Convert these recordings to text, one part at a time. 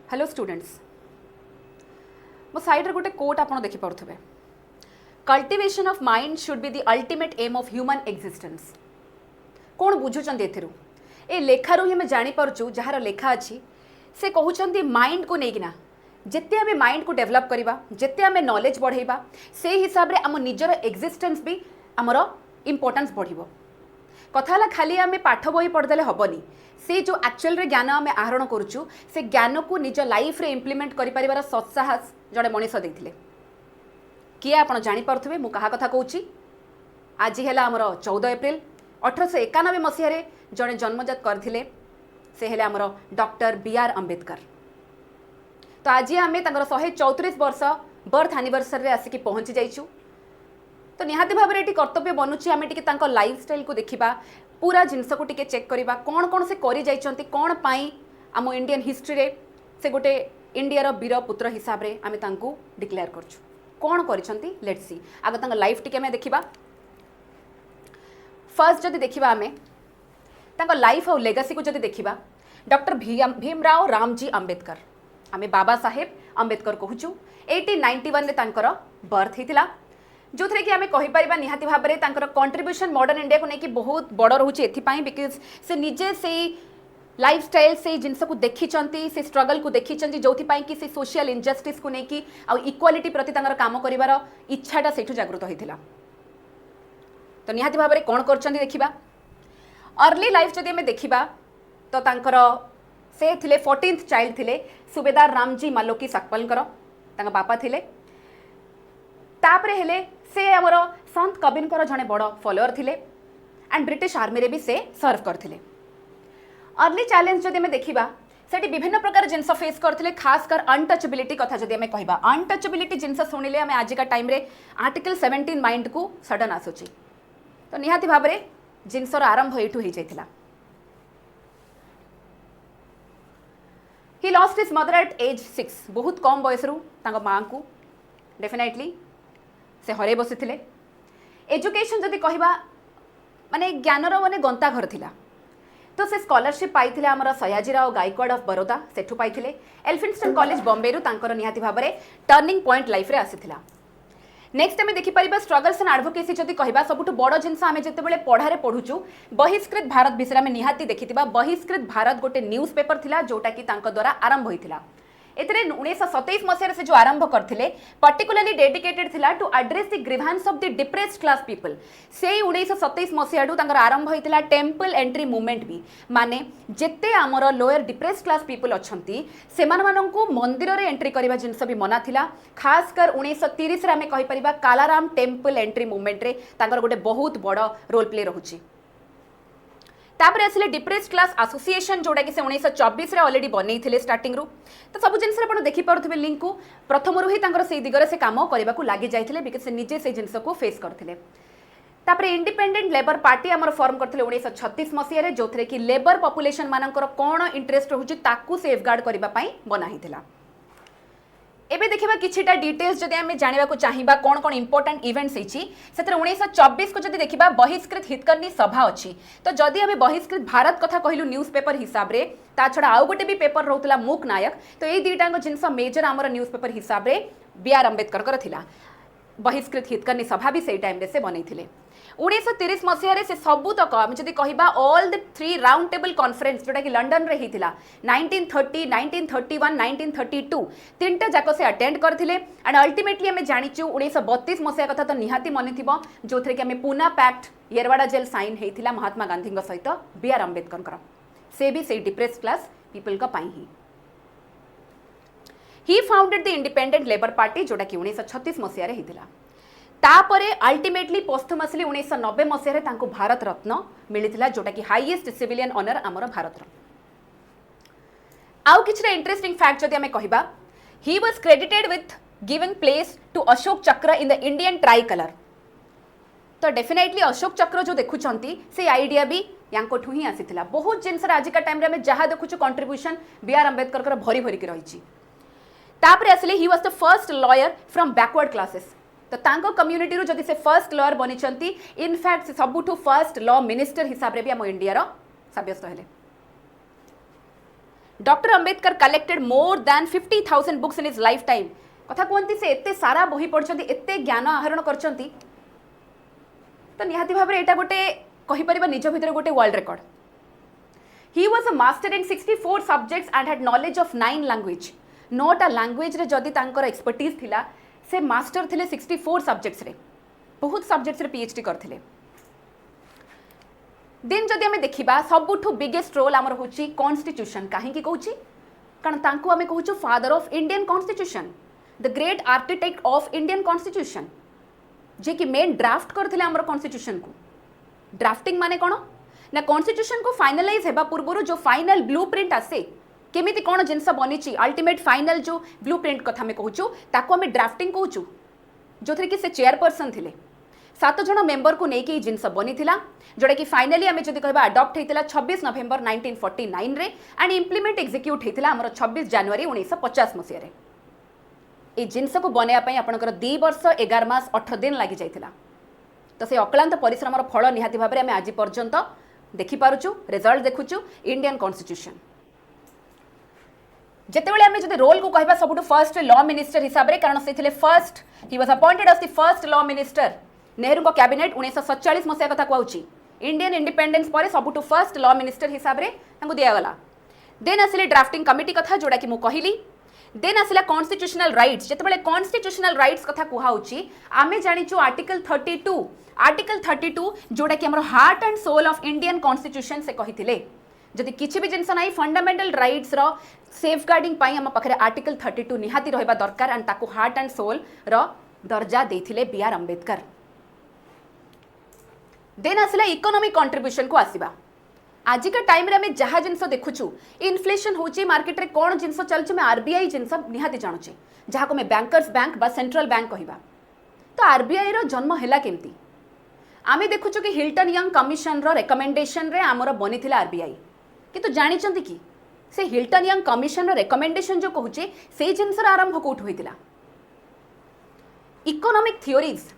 Hello students मो side रे गोटे कोट आपन देखि पड़थबे cultivation of mind should be the ultimate aim of human existence. कौन बुझुचंदी एथिरु ए लेखारु ही हमें जानि परचु जहार लेखा अछि से कहउचंदी माइंड को नेकिना जेते आमे माइंड को डेवलप करिबा जेते आमे नॉलेज बढ़ाइबा से हिसाब रे हम निजर एक्जिस्टेंस भी हमर इंपोर्टेंस बढ़िबो। कथा हला खाली आमे पाठ बही पढ़देले हबनी से जो एक्चुअल रे ज्ञान आमे आहरण करूचु से ज्ञान को निज लाइफ रे इंप्लीमेंट करि परिबार सत्साहस जड़े मनीष देथिले किए आपण जानि परथबे मु कहा कथा कहूची। आज हेला हमर 14 एप्रिल 1891 मसीह रे जड़े जन्मजात करथिले से हेले हमर डॉक्टर बी.आर. अम्बेडकर। तो आज आमे तांकर 134 वर्ष बर्थ एनिवर्सरी रे आसिकी पहुंची जाइछु। तो निहाती भाव में ये कर्तव्य बनूची आम टी लाइफ स्टाइल को देखा पूरा जिनस को टी चेक करवा कौन कौन से करी जाइछंती कौन पाई आम इंडियन हिस्ट्री रे से गोटे इंडिया वीर पुत्र हिसाब रे आमे तांको डिक्लेयर करछु कौन करिसंती लेट्स सी आगे तांका लाइफ टी आमे देखिबा। फर्स्ट जदि देखिबा आमे तांका लाइफ और लेगासी को जदि देखिबा डॉक्टर भीमराव रामजी अम्बेडकर आमे बाबा साहेब अम्बेडकर कहूछु 1891 रे तांकर बर्थ हेतिला जो थे कि आम कहीपर निहाती भाव में कंट्रीब्यूशन मॉडर्न इंडिया को लेकिन बहुत बड़ रोचे एपाई बिकज से निजे से लाइफ स्टाइल से जिनस को देखी से स्ट्रगल को देखी जो कि से सोशल इनजस्टिस को लेकिन आउ इक्वालिटी प्रति काम कर इच्छाटा से जागृत होता। तो निहाती भाव में कौन कर देखा अर्ली लाइफ जदि आम देखा तो से थिले 14th चाइल्ड थिले सुबेदार रामजी मालोकी सकपालकर बापा थिले तापरे हेले से आमर संत कबीर जड़े बड़ फॉलोअर थिले एंड ब्रिटिश आर्मी रे भी से सर्व करथिले। अर्ली चैलेंज जदि आम देखा सेठी विभिन्न प्रकार जिनस फेस करथिले खासकर अनटचेबिलिटी कथा जदि आम कहबा अनटचेबिलिटी जिनस सुनिले आम आजिका टाइम रे आर्टिकल 17 माइंड को सडन आसुची। तो निहाती भाव में जिनसर आरंभ एठू हो जाइथिला। He lost his mother at age 6 बहुत कम बयस रु तांको मां को डेफिनेटली से हरे बसी थे। एजुकेशन जदि कहबा माने ज्ञानर माने गंता घर थिला तो से स्कॉलरशिप पाई आमर सयाजीराव गायकवाड़ ऑफ बरोदा सेठू पाई एल्फिंस्टन कॉलेज बॉम्बे रु तांकर निहाती भाव में टर्निंग पॉइंट लाइफ रे आसीथिला। नेक्स्ट आम देखिपर स्ट्रगल्स एंड एडवोकेसी जदि कहबा सबुठ बड़ जिनस आम जिते पढ़ारे पढ़ुचु बहिष्कृत भारत विषय में निहाती देखिथिबा बहिष्कृत भारत गोटे न्यूज पेपर थिला जोटा कि तांको द्वारा आरंभ होइथिला। एथरे 1927 मसीह से जो आरंभ करथिले पर्टिकुलरली डेडिकेटेड थिला to address the grievances of the depressed class people से 1927 मसीह तांकर आरंभ होइथिला टेम्पल एंट्री मूवमेंट भी माने जेते आमर लोअर डिप्रेस्ड क्लास पीपल अछंती सेमान माननकु मंदिर रे एंट्री करबा जिंस भी मना थिला। खासकर 1930 रे हमें कहि परिबा कालाराम टेम्पल एंट्री मूवमेंट रे तांकर गोटे बहुत बड़ रोल प्ले रहुची। तापर आसिले डिप्रेस्ड क्लास एसोसिएशन जोटा कि 1924 रे ऑलरेडी बनै थिले स्टार्टिंग रु। तो सब जिनस आपण देखि पारुथिबे लिंक को प्रथम रु ही तांकर से दिगरे से काम करबा को लागि जाइथिले बिकज से निजे से जिनस को फेस करथिले। तापर इंडिपेंडेंट लेबर पार्टी हमर फॉर्म करथिले 1936 मसीह रे जोथरे कि लेबर पॉपुलेशन मानकर कोन इंटरेस्ट रहउची ताकू सेफगार्ड करबा पई बना हिथिला। एबे देखिबा किछिटा डिटेल्स जदि आमे जानिबा को चाहिबा कोन कोन इंपोर्टेंट इवेंट्स हिची सेतर 1924 को जदि देखिबा बहिष्कृत हितकर्णी सभा अछि। तो जदि आमे बहिष्कृत भारत कथा कहिलु न्यूज पेपर हिसाब रे ता छडा आउ गोटे भी पेपर रहउतला मूक नायक तो एई दीटांग जिनस मेजर हमर न्यूज पेपर हिसाब रे बी.आर. अम्बेडकर कर थिला। बहिष्कृत हितकर्णी सभा भी सेई टाइम रे से बनै 1930 मसीह से सबू तक आम जदि कहबा all the 3 round table conference जोटा कि लंडन रे हिथिला 1930 1931 1932 तीनटा जाक से अटेंड करथिले एंड अल्टीमेटली हमें जानिचु 1932 मसीह कथा तो निहाती मन थिबो जो थे कि हमें Poona pact Yerwada jail sign हेतिला महात्मा गांधी सहित बी.आर. अम्बेडकर से भी से डिप्रेस्ड क्लास पीपल का पाई he founded the independent labour party जोटा कि 1936 मसीह रे हिथिला। तापरे अल्टीमेटली पोस्थुमसली 1990 मसीह रे तांको भारत रत्न मिलिथिला जोटा कि हाईएस्ट सिविलियन ऑनर आमर भारत। आउ किछरे इंटरेस्टिंग फैक्ट जदि हमें कहबा he was credited with giving place to Ashok Chakra in the Indian tricolour. तो डेफिनेटली अशोक चक्र जो देखुचंती से आइडिया भी यांकोठु ही आसीथिला। बहुत जिनस आजिका टाइम रे हमें जहाँ देखुछु कंट्रीब्यूशन बी.आर. अम्बेडकर भरी भरी के रहिछि। तापरे आसले he was the first lawyer from backward classes. तो तांको कम्युनिटी रो जदि से फर्स्ट लॉयर बनिचंती इनफैक्ट सबुठु फर्स्ट लॉ मिनिस्टर हिसाब रे भी हम इंडिया रो सब्यस्त हेले। Doctor Ambedkar collected more than 50,000 books in his lifetime कथा कहते से एते सारा बही पढ़छंती एते ज्ञान आहरण करछंती तो निहाती भाव में एटा गोटे कहिपर निज भितर गोटे world record he was a master in 64 subjects and had knowledge of 9 language 9टा लैंग्वेज रे जदि तांकर एक्सपर्टीज थिला से मास्टर थिले 64 सब्जेक्ट्स रे बहुत सब्जेक्ट्स रे पीएचडी करथिले देन जदि आमे देखिबा सबुठु बिगेस्ट रोल आमर होची कॉन्स्टिट्यूशन काहे की कहूची कारण तांको आमे कहूछु father of Indian constitution the great architect of Indian constitution जे कि मेन ड्राफ्ट करथिले आमर कॉन्स्टिट्यूशन को ड्राफ्टिंग माने कोन ना कॉन्स्टिट्यूशन को फाइनलाइज हेबा पूर्वरु जो फाइनल ब्लूप्रिंट आसे केमिति कोन जिंस बनिची अल्टीमेट फाइनल जो ब्लूप्रिंट कथा में कहूछु ताको आमे ड्राफ्टिंग कहूछु जो थरे कि से चेयरपर्सन थिले 7 जण मेंबर को नेकी जिनस बनी थिला जोड़ा कि फाइनली आमे जदि कहबा अडॉप्ट हेतिला 26 नवेम्बर 1949 रे एंड इंप्लीमेंट एग्जीक्यूट हेतिला हमर 26 जनवरी 1950 मसिया रे ए जिनस को बनया पई आपनकर 2 वर्ष 11 मास 18 दिन लागि जाइथिला तो से अक्लांत परिश्रमर फल निहाती भाबरे आमे आज पर्यंत देखि पारुछु रिजल्ट देखुछु इंडियन कॉन्स्टिट्यूशन जेतेबेले आमे जदि रोल को कहबा सबुटु फर्स्ट लॉ मिनिस्टर हिसाब रे कारण से थिले फर्स्ट ही was appointed as the first law minister Nehru को कैबिनेट 1947 मसिया कथा कहउची इंडियन इंडिपेंडेंस पर सबुटु फर्स्ट लॉ मिनिस्टर हिसाब रे तांको दिया गला देन आसिले ड्राफ्टिंग कमिटी कथा जोड़ा कि मु कहिली देन आसिला कॉन्स्टिट्यूशनल राइट्स जेतेबेले कॉन्स्टिट्यूशनल राइट्स कथा कुहाउची आमे जानिचु आर्टिकल 32 जोड़ा कि हमर heart and soul of Indian constitution से कहिथिले जदि किछि भी जिंस नाही फंडामेंटल राइट्स रो सेफगार्डिंग पाई हम पाखरे आर्टिकल 32 निहाती रहबा दरकार एंड ताको हार्ट एंड सोल रो दर्जा देथिले बीआर अंबेडकर देन आसला इकोनॉमिक कंट्रीब्यूशन को आसीबा आजिका टाइम रे हमें जहाँ जिनस देखुछु इन्फ्लेशन होची मार्केट रे कौन जिनस चलछि में आरबीआई जिनस निहाती जानुछि जहाँ को मैं बैंकर्स बैंक बा सेंट्रल बैंक कहबा तो आरबीआई रो जन्म हैला केमती आमे देखुछु कि हिल्टन यंग कमिशन रो रिकमेंडेशन रे हमर बनिथिला आरबीआई किंतु जानिचंती कि से हिल्टन यंग कमिशन रो रिकमेंडेशन जो कहूचे से जिनस आरंभ कोठ होइतिला इकोनॉमिक थ्योरीज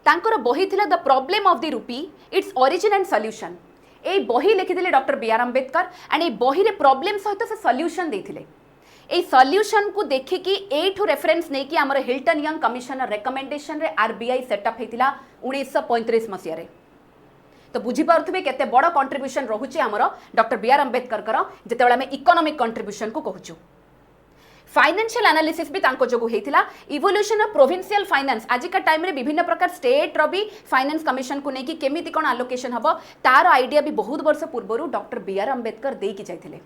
तांकर बही थिला the problem of the rupee its origin and solution ए बही लिखिथिले डॉक्टर बीआर अंबेडकर एंड ए बही रे प्रॉब्लम सहित से सॉल्यूशन देथिले ए सॉल्यूशन को देखिकी एठू रेफरेंस नेकी हमर हिल्टन यंग कमिशन रिकमेंडेशन रे आरबीआई सेटअप हेतिला 1935 मसिया रे तो बुझी पारुथबे केते बड़ कंट्रीब्यूशन रहुचे हमर डॉक्टर बीआर अंबेडकर कर जेतेबेला में इकोनॉमिक कंट्रीब्यूशन को कहूछु फाइनेंशियल एनालिसिस भी तांको जोगु हेतिला इवोल्यूशन ऑफ प्रोविंशियल फाइनेंस आजिका टाइम रे विभिन्न प्रकार स्टेट रो भी फाइनेंस कमिशन को नेकी केमिति कोन एलोकेशन हबो तार आइडिया भी बहुत वर्ष पूर्वरु डॉक्टर बीआर अंबेडकर देकी जाइथिले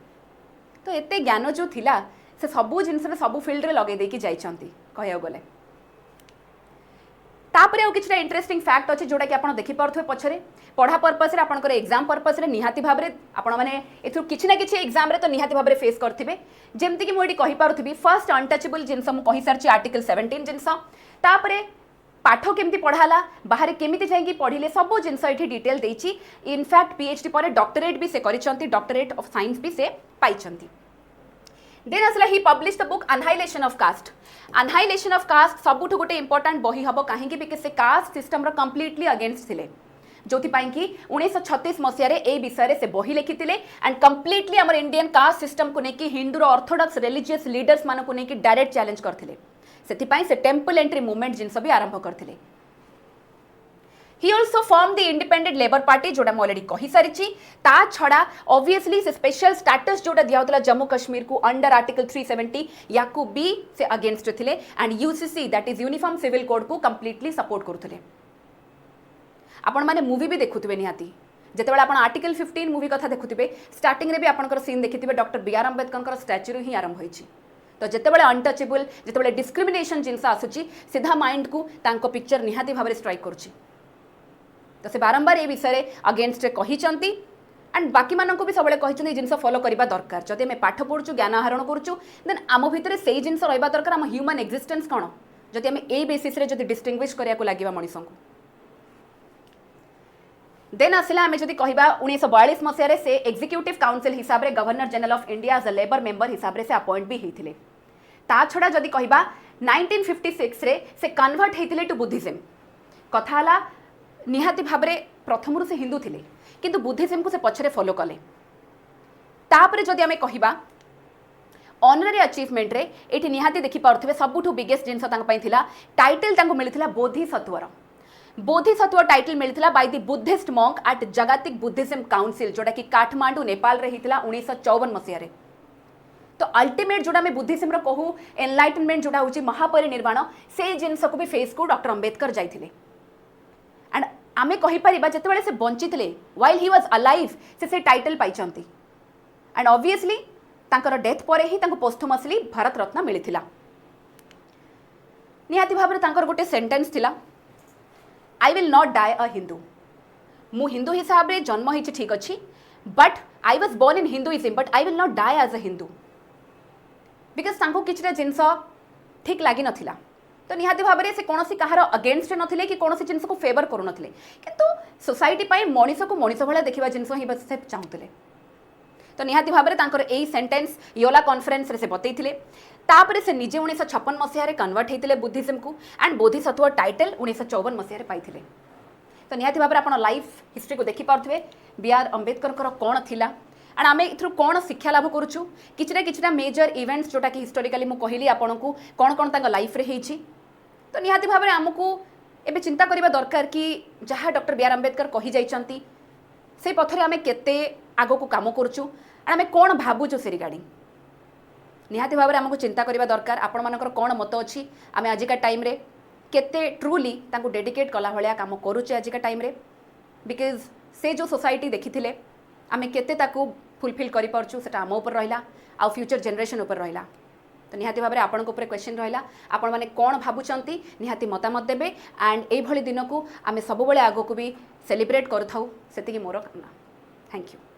तो एते ज्ञान जो थिला से सबु जिनस रे सबु फील्ड रे लगे देकी जाइछंती कहया गले तापरे आ किछटा इंटरेस्टिंग फैक्ट अछि जोडा कि आपण देखि पारथुए पछरे पढ़ा पर्पस रे आपनकर एग्जाम पर्पस रे निहाती भाबरे आपण माने एथु किछि ना किछि एग्जाम रे तो निहाती भाबरे फेस करथिबे जेमति कि मोडी कहि पारुथिबी फर्स्ट अनटचेबल जिनस मु कहि सारछि आर्टिकल 17 जिनस तापरे पाठ केमती पढ़ाला बाहर केमिति जाइकी पढ़िले सब जिनस एठी डिटेल देछि इनफैक्ट पीएचडी पर डॉक्टरेट भी से करिसंती डॉक्टरेट ऑफ साइंस भी से पाइछंती देन असला he publish the book annihilation of caste सबुठु गोटे इंपोर्टेंट बही हबो काहे कि बिकॉज़ से कास्ट सिस्टम रो कंप्लीटली अगेंस्ट थिले जोथि पाई कि 1936 मसिया रे ए विषय रे से बही लिखिथिले एंड कंप्लीटली हमर इंडियन कास्ट सिस्टम को नेकी हिंदू रो ऑर्थोडॉक्स रिलीजियस लीडर्स माने को नेकी डायरेक्ट चैलेंज करथिले सेति पाई से टेंपल एंट्री मूवमेंट जिनस भी आरंभ करथिले he also form the independent labour party जोड़ा मैं ऑलरेडी कहि सारिछि ता छड़ा ऑब्वियसली से स्पेशल स्टेटस जोड़ा दिया होतला जम्मू कश्मीर को अंडर आर्टिकल 370 याकू बी से अगेंस्ट थिले and UCC that is uniform civil code को कंप्लीटली सपोर्ट करथले आपण माने मूवी भी देखुथिबे निहाती जेतेबेले आपण आर्टिकल 15 मूवी कथा देखुथिबे स्टार्टिंग रे भी आपनकर सीन देखिथिबे डॉक्टर बीआर अंबेडकर स्टैच्यू ही आरंभ होईछि तो जेतेबेले अनटचेबल जेतेबेले डिस्क्रिमिनेशन जिनसा आसुची सीधा माइंड को तांको पिक्चर निहाती भाबरे स्ट्राइक करछि तो से बारंबार ए विषय अगेंस्ट कहिचंती एंड बाकी मानक भी सब कही जिनस फॉलो करबा दरकार जदि आम पाठ पढ़ुचु ज्ञान आहरण करुचु देन आम भितर से जिनस रहिबा दरकार आम ह्यूमन एक्जिस्टेंस कौन जदि आम ए बेसिस रे जदि डिस्टिंग्विश करिया को लागिबा मनिस को देन आसिला आम जदि कहबा 1942 मसिया रे से एग्जीक्यूटिव काउंसिल हिसाब रे governor general of India as a labour member हिसाब रे से अपॉइंट भी हेथिले ता छडा जदि कहबा 1956 रे से कन्वर्ट हेथिले टू बुद्धिज्म कथा हला निहाती भाबरे प्रथमरु से हिंदू थिले किंतु बुद्धिज्म को से पछरे फॉलो कले तापरे जदि आमे कहिबा ऑनररी अचीवमेंट रे एठी निहाती देखि पारथिबे सबुठु बिगेस्ट जिंस तांग पई थिला टाइटल तांको मिलिथिला बोधिसत्वर टाइटल मिलिथिला by the Buddhist monk at जागतिक बुद्धिज्म काउंसिल जोटा कि काठमांडू नेपाल रे हिथिला 1954 मसिया रे। तो अल्टीमेट जोड़ा में बुद्धिज्म रो कहू एनलाइटनमेंट जोड़ा होची महापरिनिर्वाण से जिंस को भी फेस को डॉक्टर अंबेडकर जाइथिले। एंड आमे कहि परिबा जतेबेले से बंचितले व्हाइल ही वाज अलाइव से टाइटल पाइचंती एंड ऑब्वियसली तांकर डेथ परे ही तांको पोस्टमसली भारत रत्न मिलिथिला। निहाती भाबरे तांकर गोटे सेंटेंस थिला I will not die a Hindu. मु हिंदू हिसाब रे जन्म हिची ठीक अछि but I was born in Hinduism but I will not die as a Hindu because तांको किछटा जिंस ठीक लागि नथिला। तो निहाती भाबरे से कोनोसी कहार अगेंस्ट नथिले कि कोनोसी जिंस को फेवर करू नथिले किंतु सोसाइटी पई मनीष को मनीष भला देखिबा जिंस ही बस से चाहुतले। तो निहाती भाबरे तांकर एई सेंटेंस योला कॉन्फ्रेंस रे से बतैथिले। तापरे से निजे 1956 मसिया रे कन्वर्ट हेतिले बुद्धिज्म को एंड बोधिसत्व टाइटल 1954 मसिया रे पाइथिले। तो निहाती भाबरे आपण लाइफ हिस्ट्री को देखि पारथुवे बी.आर. अंबेडकर कोण थिला एंड आमे इथरु कोण शिक्षा लाभ करूछु किछटा मेजर इवेंट्स जोटा कि हिस्टोरिकली मु कहिली आपनकू कोण कोण तांग लाइफ रे हेछि। तो निहाती भाबरे हमकू एबे चिंता करिबा दरकार कि जहाँ डॉक्टर बी.आर. अंबेडकर कहि जाइचंती से पथरे आमे केते आगो को काम करूछु एंड आमे कोण भाबुछु से रिगार्डिंग निहाती भाबरे हमकू चिंता करिबा दरकार। आपण मानकर कोण मत अछि आमे आजिका टाइम रे केते ट्रूली तांको डेडिकेट कला भलिया काम करूचे आजिका टाइम रे बिकज से जो सोसाइटी देखिथिले आमे केते ताकू फुलफिल करि परछु सेटा हम ऊपर रहिला आ फ्यूचर जनरेशन ऊपर रहिला। तो निहाती भाबरे आपनको ऊपर क्वेश्चन रहिला आपण माने कोण भाबुचंती निहाती मतामत देबे एंड एई भली दिन को आमे सब बेले आगो को भी सेलिब्रेट करथाउ सेतिकी मोर कामना। Thank you.